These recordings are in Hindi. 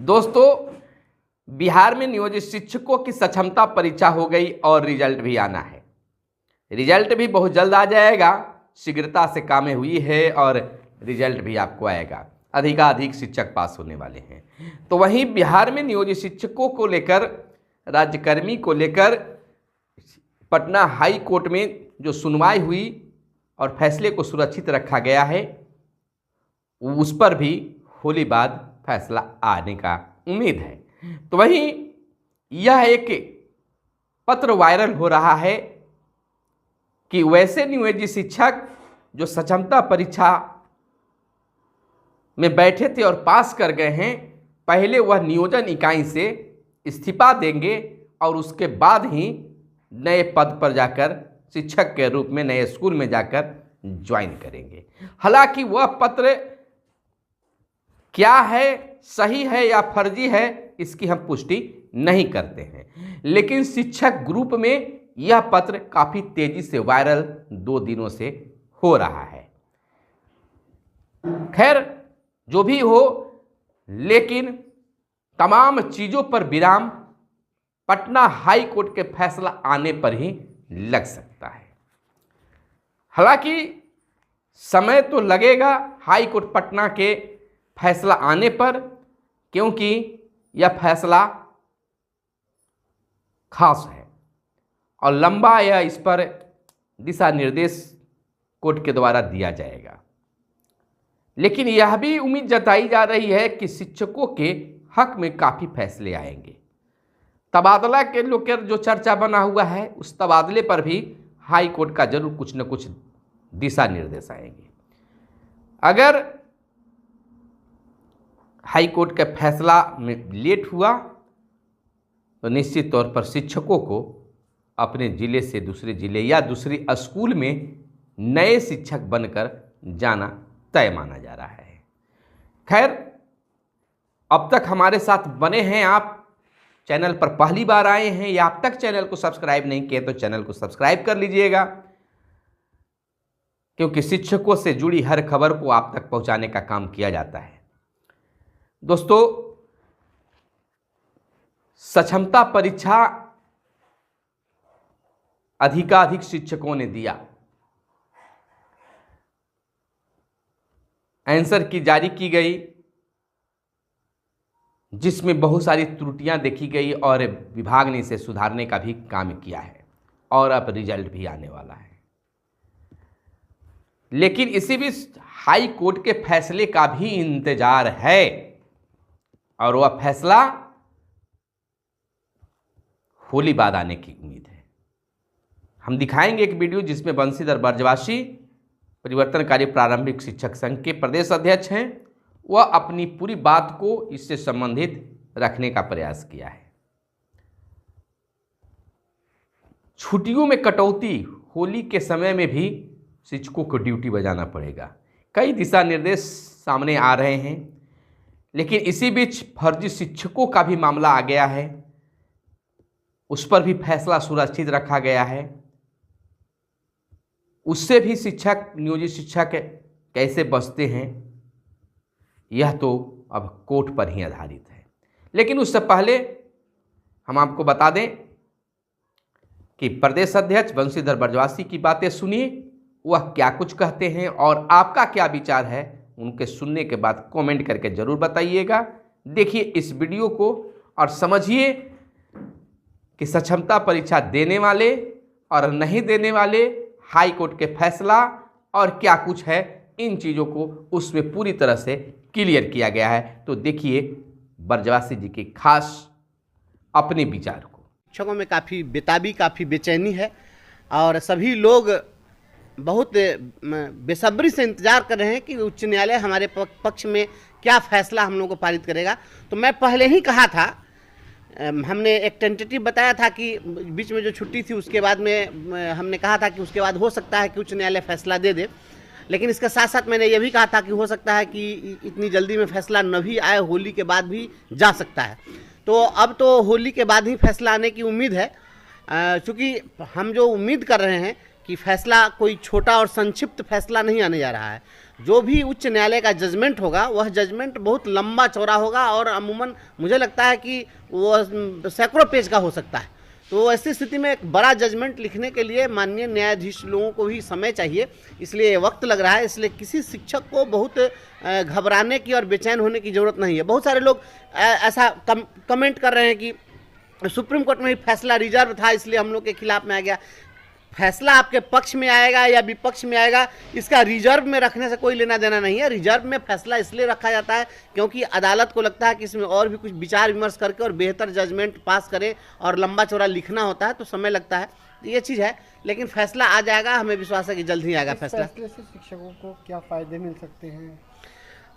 दोस्तों, बिहार में नियोजित शिक्षकों की सक्षमता परीक्षा हो गई और रिजल्ट भी आना है। रिजल्ट भी बहुत जल्द आ जाएगा, शीघ्रता से कामें हुई है और रिजल्ट भी आपको आएगा। अधिकाधिक शिक्षक पास होने वाले हैं। तो वहीं बिहार में नियोजित शिक्षकों को लेकर, राज्यकर्मी को लेकर पटना हाई कोर्ट में जो सुनवाई हुई और फैसले को सुरक्षित रखा गया है, उस पर भी होली बाद फैसला आने का उम्मीद है। तो वहीं यह एक पत्र वायरल हो रहा है कि वैसे नियोजित शिक्षक जो सक्षमता परीक्षा में बैठे थे और पास कर गए हैं, पहले वह नियोजन इकाई से इस्तीफा देंगे और उसके बाद ही नए पद पर जाकर शिक्षक के रूप में नए स्कूल में जाकर ज्वाइन करेंगे। हालांकि वह पत्र क्या है, सही है या फर्जी है, इसकी हम पुष्टि नहीं करते हैं, लेकिन शिक्षक ग्रुप में यह पत्र काफ़ी तेजी से वायरल 2 दिनों से हो रहा है। खैर, जो भी हो, लेकिन तमाम चीज़ों पर विराम पटना हाई कोर्ट के फैसला आने पर ही लग सकता है। हालांकि समय तो लगेगा हाई कोर्ट पटना के फैसला आने पर, क्योंकि यह फैसला खास है और लंबा या इस पर दिशा निर्देश कोर्ट के द्वारा दिया जाएगा। लेकिन यह भी उम्मीद जताई जा रही है कि शिक्षकों के हक में काफ़ी फैसले आएंगे। तबादला के लेकर जो चर्चा बना हुआ है, उस तबादले पर भी हाई कोर्ट का जरूर कुछ न कुछ दिशा निर्देश आएंगे। अगर हाई कोर्ट के फैसला में लेट हुआ तो निश्चित तौर पर शिक्षकों को अपने ज़िले से दूसरे ज़िले या दूसरी स्कूल में नए शिक्षक बनकर जाना तय माना जा रहा है। खैर, अब तक हमारे साथ बने हैं आप, चैनल पर पहली बार आए हैं या अब तक चैनल को सब्सक्राइब नहीं किए तो चैनल को सब्सक्राइब कर लीजिएगा, क्योंकि शिक्षकों से जुड़ी हर खबर को आप तक पहुंचाने का काम किया जाता है। दोस्तों, सक्षमता परीक्षा अधिकाधिक शिक्षकों ने दिया। आंसर की जारी की गई, जिसमें बहुत सारी त्रुटियां देखी गई और विभाग ने इसे सुधारने का भी काम किया है और अब रिजल्ट भी आने वाला है। लेकिन इसी बीच हाई कोर्ट के फैसले का भी इंतजार है और वह फैसला होली बाद आने की उम्मीद है। हम दिखाएंगे एक वीडियो जिसमें बंशीधर ब्रजवासी परिवर्तनकारी प्रारंभिक शिक्षक संघ के प्रदेश अध्यक्ष हैं, वह अपनी पूरी बात को इससे संबंधित रखने का प्रयास किया है। छुट्टियों में कटौती, होली के समय में भी शिक्षकों को ड्यूटी बजाना पड़ेगा। कई दिशा निर्देश सामने आ रहे हैं, लेकिन इसी बीच फर्जी शिक्षकों का भी मामला आ गया है, उस पर भी फैसला सुरक्षित रखा गया है। उससे भी शिक्षक, नियोजित शिक्षक कैसे बचते हैं, यह तो अब कोर्ट पर ही आधारित है। लेकिन उससे पहले हम आपको बता दें कि प्रदेश अध्यक्ष बंशीधर ब्रजवासी की बातें सुनिए, वह क्या कुछ कहते हैं और आपका क्या विचार है, उनके सुनने के बाद कमेंट करके ज़रूर बताइएगा। देखिए इस वीडियो को और समझिए कि सक्षमता परीक्षा देने वाले और नहीं देने वाले, हाई कोर्ट के फैसला और क्या कुछ है, इन चीज़ों को उसमें पूरी तरह से क्लियर किया गया है। तो देखिए ब्रजवासी जी के खास अपने विचार को। शिक्षकों में काफ़ी बेताबी, काफ़ी बेचैनी है और सभी लोग बहुत बेसब्री से इंतज़ार कर रहे हैं कि उच्च न्यायालय हमारे पक्ष में क्या फैसला हम लोगों को पारित करेगा। तो मैं पहले ही कहा था, हमने एक टेंटेटिव बताया था कि बीच में जो छुट्टी थी उसके बाद में हमने कहा था कि उसके बाद हो सकता है कि उच्च न्यायालय फैसला दे दे, लेकिन इसके साथ साथ मैंने ये भी कहा था कि हो सकता है कि इतनी जल्दी में फैसला न भी आए, होली के बाद भी जा सकता है। तो अब तो होली के बाद ही फैसला आने की उम्मीद है, क्योंकि हम जो उम्मीद कर रहे हैं कि फैसला कोई छोटा और संक्षिप्त फैसला नहीं आने जा रहा है। जो भी उच्च न्यायालय का जजमेंट होगा वह जजमेंट बहुत लंबा चौड़ा होगा और अमूमन मुझे लगता है कि वो सैकड़ों पेज का हो सकता है। तो ऐसी स्थिति में एक बड़ा जजमेंट लिखने के लिए माननीय न्यायाधीश लोगों को भी समय चाहिए, इसलिए वक्त लग रहा है। इसलिए किसी शिक्षक को बहुत घबराने की और बेचैन होने की ज़रूरत नहीं है। बहुत सारे लोग ऐसा कमेंट कर रहे हैं कि सुप्रीम कोर्ट में ही फैसला रिजर्व था इसलिए हम लोग के खिलाफ में आ गया। फैसला आपके पक्ष में आएगा या विपक्ष में आएगा, इसका रिजर्व में रखने से कोई लेना देना नहीं है। रिजर्व में फैसला इसलिए रखा जाता है क्योंकि अदालत को लगता है कि इसमें और भी कुछ विचार विमर्श करके और बेहतर जजमेंट पास करे और लंबा चौड़ा लिखना होता है तो समय लगता है, ये चीज़ है। लेकिन फैसला आ जाएगा, हमें विश्वास है कि जल्द ही आएगा फैसला। फैसले से शिक्षकों को क्या फ़ायदे मिल सकते हैं?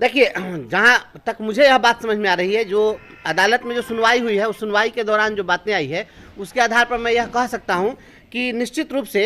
देखिए, जहाँ तक मुझे यह बात समझ में आ रही है, जो अदालत में जो सुनवाई हुई है उस सुनवाई के दौरान जो बातें आई है उसके आधार पर मैं यह कह सकता हूँ कि निश्चित रूप से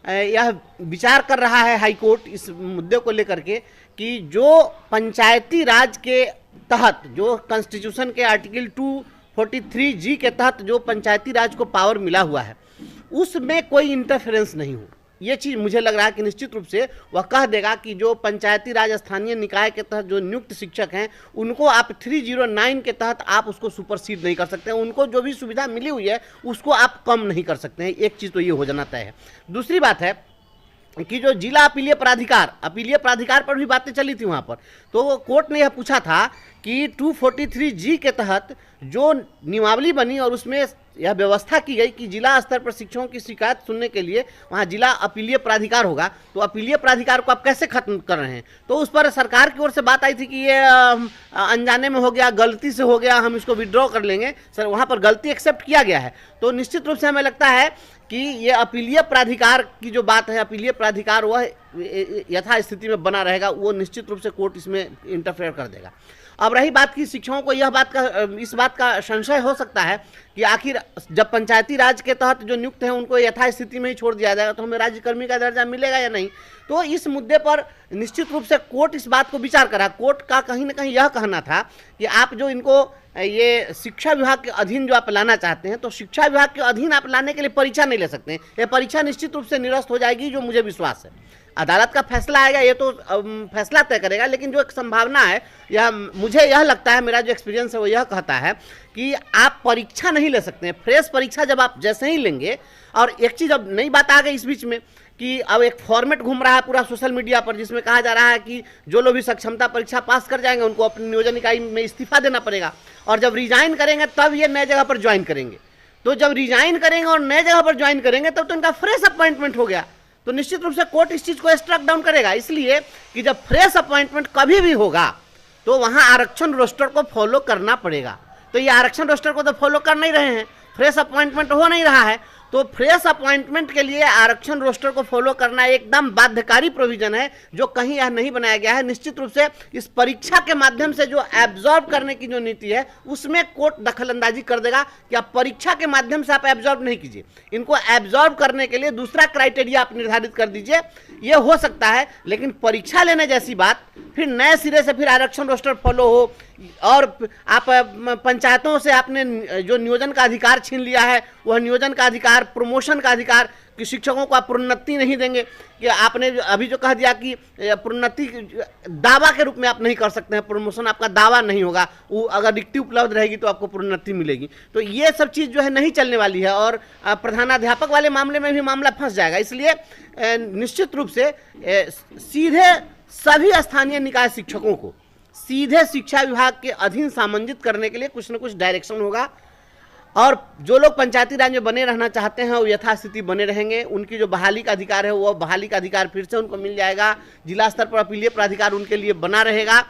यह विचार कर रहा है हाई कोर्ट इस मुद्दे को लेकर के कि जो पंचायती राज के तहत, जो कॉन्स्टिट्यूशन के आर्टिकल 243G के तहत जो पंचायती राज को पावर मिला हुआ है उसमें कोई इंटरफेरेंस नहीं हो। ये चीज़ मुझे लग रहा है कि निश्चित रूप से वह कह देगा कि जो पंचायती राज स्थानीय निकाय के तहत जो नियुक्त शिक्षक हैं उनको आप 309 के तहत आप उसको सुपरसीड नहीं कर सकते हैं। उनको जो भी सुविधा मिली हुई है उसको आप कम नहीं कर सकते हैं। एक चीज़ तो ये हो जाना तय है। दूसरी बात है कि जो जिला अपीलीय प्राधिकार पर भी बातें चली थी वहाँ पर, तो कोर्ट ने यह पूछा था कि 243G के तहत जो नियमावली बनी और उसमें यह व्यवस्था की गई कि जिला स्तर पर शिक्षकों की शिकायत सुनने के लिए वहाँ जिला अपीलीय प्राधिकार होगा, तो अपीलीय प्राधिकार को आप कैसे खत्म कर रहे हैं? तो उस पर सरकार की ओर से बात आई थी कि ये अनजाने में हो गया, गलती से हो गया, हम इसको विड्रॉ कर लेंगे। सर, वहाँ पर गलती एक्सेप्ट किया गया है। तो निश्चित रूप से हमें लगता है कि ये अपीलीय प्राधिकार की जो बात है, अपीलीय प्राधिकार वह यथास्थिति में बना रहेगा, वो निश्चित रूप से कोर्ट इसमें इंटरफेयर कर देगा। अब रही बात की शिक्षकों को इस बात का संशय हो सकता है कि आखिर जब पंचायती राज के तहत जो नियुक्त हैं उनको यथास्थिति में ही छोड़ दिया जाएगा तो हमें राज्यकर्मी का दर्जा मिलेगा या नहीं। तो इस मुद्दे पर निश्चित रूप से कोर्ट इस बात को विचार करा। कोर्ट का कहीं ना कहीं यह कहना था कि आप जो इनको ये शिक्षा विभाग के अधीन जो आप लाना चाहते हैं, तो शिक्षा विभाग के अधीन आप लाने के लिए परीक्षा नहीं ले सकते हैं। ये परीक्षा निश्चित रूप से निरस्त हो जाएगी, जो मुझे विश्वास है। अदालत का फैसला आएगा, ये तो फैसला तय करेगा, लेकिन जो एक संभावना है, मुझे यह लगता है, मेरा जो एक्सपीरियंस है वो यह कहता है कि आप परीक्षा नहीं ले सकते हैं। फ्रेश परीक्षा जब आप जैसे ही लेंगे, और एक चीज़ अब नई बात आ गई इस बीच में कि अब एक फॉर्मेट घूम रहा है पूरा सोशल मीडिया पर जिसमें कहा जा रहा है कि जो लोग भी सक्षमता परीक्षा पास कर जाएंगे उनको अपनी नियोजन इकाई में इस्तीफा देना पड़ेगा, और जब रिजाइन करेंगे तब ये नए जगह पर ज्वाइन करेंगे। तो जब रिजाइन करेंगे और नए जगह पर ज्वाइन करेंगे तब तो इनका फ्रेश अपॉइंटमेंट हो गया। तो निश्चित रूप से कोर्ट इस चीज़ को स्ट्रक डाउन करेगा, इसलिए कि जब फ्रेश अपॉइंटमेंट कभी भी होगा तो वहाँ आरक्षण रोस्टर को फॉलो करना पड़ेगा। तो ये आरक्षण रोस्टर को तो फॉलो कर नहीं रहे हैं, फ्रेश अपॉइंटमेंट हो नहीं रहा है, तो फ्रेश अपॉइंटमेंट के लिए आरक्षण रोस्टर को फॉलो करना एकदम बाध्यकारी प्रोविजन है, जो कहीं यह नहीं बनाया गया है। निश्चित रूप से इस परीक्षा के माध्यम से जो एब्जॉर्ब करने की जो नीति है उसमें कोर्ट दखलंदाजी कर देगा कि आप परीक्षा के माध्यम से आप एब्जॉर्ब नहीं कीजिए, इनको एब्जॉर्ब करने के लिए दूसरा क्राइटेरिया आप निर्धारित कर दीजिए। ये हो सकता है, लेकिन परीक्षा लेने जैसी बात फिर नए सिरे से फिर आरक्षण रोस्टर फॉलो हो, और आप पंचायतों से आपने जो नियोजन का अधिकार छीन लिया है, वह नियोजन का अधिकार, प्रमोशन का अधिकार, कि शिक्षकों को आप प्रोन्नति नहीं देंगे, कि आपने अभी जो कह दिया कि प्रोन्नति दावा के रूप में आप नहीं कर सकते हैं, प्रमोशन आपका दावा नहीं होगा, वो अगर रिक्ति उपलब्ध रहेगी तो आपको प्रोन्नति मिलेगी। तो ये सब चीज़ जो है नहीं चलने वाली है, और प्रधानाध्यापक वाले मामले में भी मामला फंस जाएगा। इसलिए निश्चित रूप से सीधे सभी स्थानीय निकाय शिक्षकों को सीधे शिक्षा विभाग के अधीन सामंजित करने के लिए कुछ न कुछ डायरेक्शन होगा, और जो लोग पंचायती राज में बने रहना चाहते हैं वो यथास्थिति बने रहेंगे। उनकी जो बहाली का अधिकार है वो बहाली का अधिकार फिर से उनको मिल जाएगा। जिला स्तर पर अपीलीय प्राधिकार उनके लिए बना रहेगा,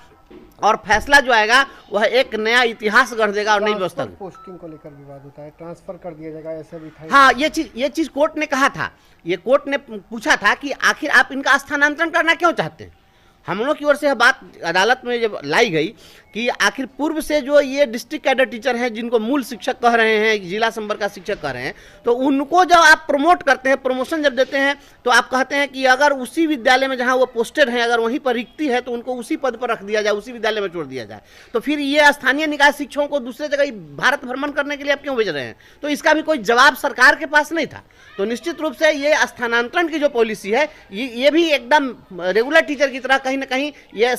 और फैसला जो आएगा वह एक नया इतिहास गढ़ देगा और नई व्यवस्था। पोस्टिंग को लेकर विवाद होता है, ट्रांसफर कर दिया जाएगा, ऐसा भी था। हाँ, ये चीज कोर्ट ने कहा था, ये कोर्ट ने पूछा था कि आखिर आप इनका स्थानांतरण करना क्यों चाहते हैं। हम लोग की ओर से यह बात अदालत में जब लाई गई कि आखिर पूर्व से जो ये डिस्ट्रिक्ट कैडर टीचर हैं, जिनको मूल शिक्षक कह रहे हैं, जिला संवर्ग का शिक्षक कह रहे हैं, तो उनको जब आप प्रमोट करते हैं, प्रमोशन जब देते हैं, तो आप कहते हैं कि अगर उसी विद्यालय में जहां वो पोस्टेड हैं, अगर वहीं पर रिक्ति है तो उनको उसी पद पर रख दिया जाए, उसी विद्यालय में छोड़ दिया जाए। तो फिर ये स्थानीय निकाय शिक्षकों को दूसरे जगह भारत भ्रमण करने के लिए आप क्यों भेज रहे हैं? तो इसका भी कोई जवाब सरकार के पास नहीं था। तो निश्चित रूप से ये स्थानांतरण की जो पॉलिसी है, ये भी एकदम रेगुलर टीचर की तरह ना कहीं ये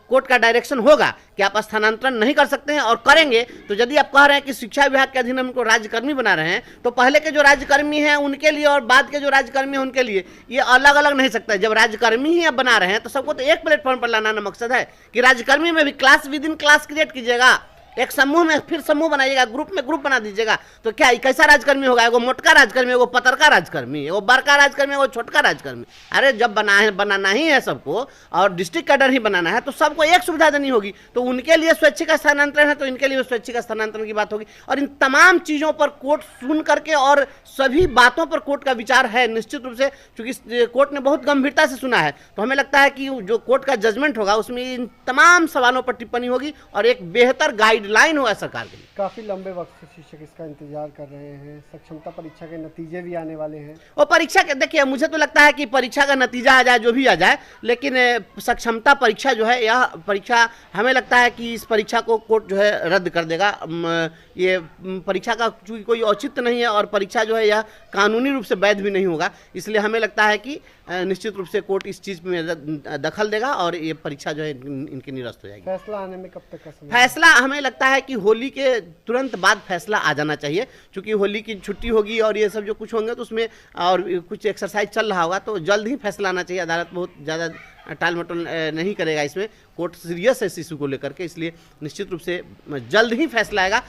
कोर्ट का डायरेक्शन होगा कि आप स्थानांतरण नहीं कर सकते हैं, और करेंगे तो यदि आप कह रहे हैं कि शिक्षा विभाग के अधीन हम उनको राज्यकर्मी बना रहे हैं, तो पहले के जो राज्यकर्मी हैं उनके लिए और बाद के जो राज्यकर्मी हैं उनके लिए ये अलग अलग नहीं सकता है। जब राज्यकर्मी ही आप बना रहे हैं तो सबको तो एक प्लेटफॉर्म पर लाना मकसद है कि राज्यकर्मी में भी class with in class create कीजिएगा, एक समूह में फिर समूह बनाइएगा, ग्रुप में ग्रुप बना दीजिएगा। तो क्या कैसा राजकर्मी होगा? एगो मोटका राजकर्मी, एगो पतरका राजकर्मी, एगो बड़का राजकर्मी, एगो छोटका राजकर्मी। अरे जब बनाना ही है सबको और डिस्ट्रिक्ट कैडर ही बनाना है तो सबको एक सुविधा देनी होगी। तो उनके लिए स्वैच्छिक स्थानांतरण है तो इनके लिए स्वैच्छिक स्थानांतरण की बात होगी। और इन तमाम चीज़ों पर कोर्ट सुन करके और सभी बातों पर कोर्ट का विचार है निश्चित रूप से, क्योंकि कोर्ट ने बहुत गंभीरता से सुना है। तो हमें लगता है कि जो कोर्ट का जजमेंट होगा उसमें इन तमाम सवालों पर टिप्पणी होगी और एक बेहतर गाइडलाइन होगा सरकार के लिए। काफ़ी लंबे वक्त से शिक्षक इसका इंतजार कर रहे हैं, सक्षमता परीक्षा के नतीजे भी आने वाले हैं। और परीक्षा के देखिए, मुझे तो लगता है कि परीक्षा का नतीजा आ जाए जो भी आ जाए, लेकिन सक्षमता परीक्षा जो है, यह परीक्षा हमें लगता है कि इस परीक्षा को कोर्ट जो है रद्द कर देगा। ये परीक्षा का चूँकि कोई औचित्य नहीं है और परीक्षा जो है यह कानूनी रूप से वैध भी नहीं होगा, इसलिए हमें लगता है कि निश्चित रूप से कोर्ट इस चीज़ में दखल देगा और ये परीक्षा जो है इनकी निरस्त हो जाएगी। फैसला आने में कब तक का समय? फैसला हमें लगता है कि होली के तुरंत बाद फैसला आ जाना चाहिए, क्योंकि होली की छुट्टी होगी और ये सब जो कुछ होंगे तो उसमें और कुछ एक्सरसाइज चल रहा होगा, तो जल्द ही फैसला आना चाहिए। अदालत बहुत ज़्यादा टाल मटोल नहीं करेगा इसमें, कोर्ट सीरियस है इस इशू को लेकर के, इसलिए निश्चित रूप से जल्द ही फैसला आएगा।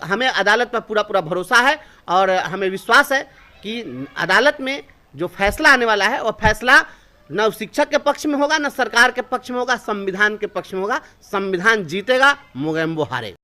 हमें अदालत पर पूरा भरोसा है और हमें विश्वास है कि अदालत में जो फैसला आने वाला है वो फैसला न शिक्षक के पक्ष में होगा, न सरकार के पक्ष में होगा, संविधान के पक्ष में होगा। संविधान जीतेगा, मोगेम्बो हारेगा।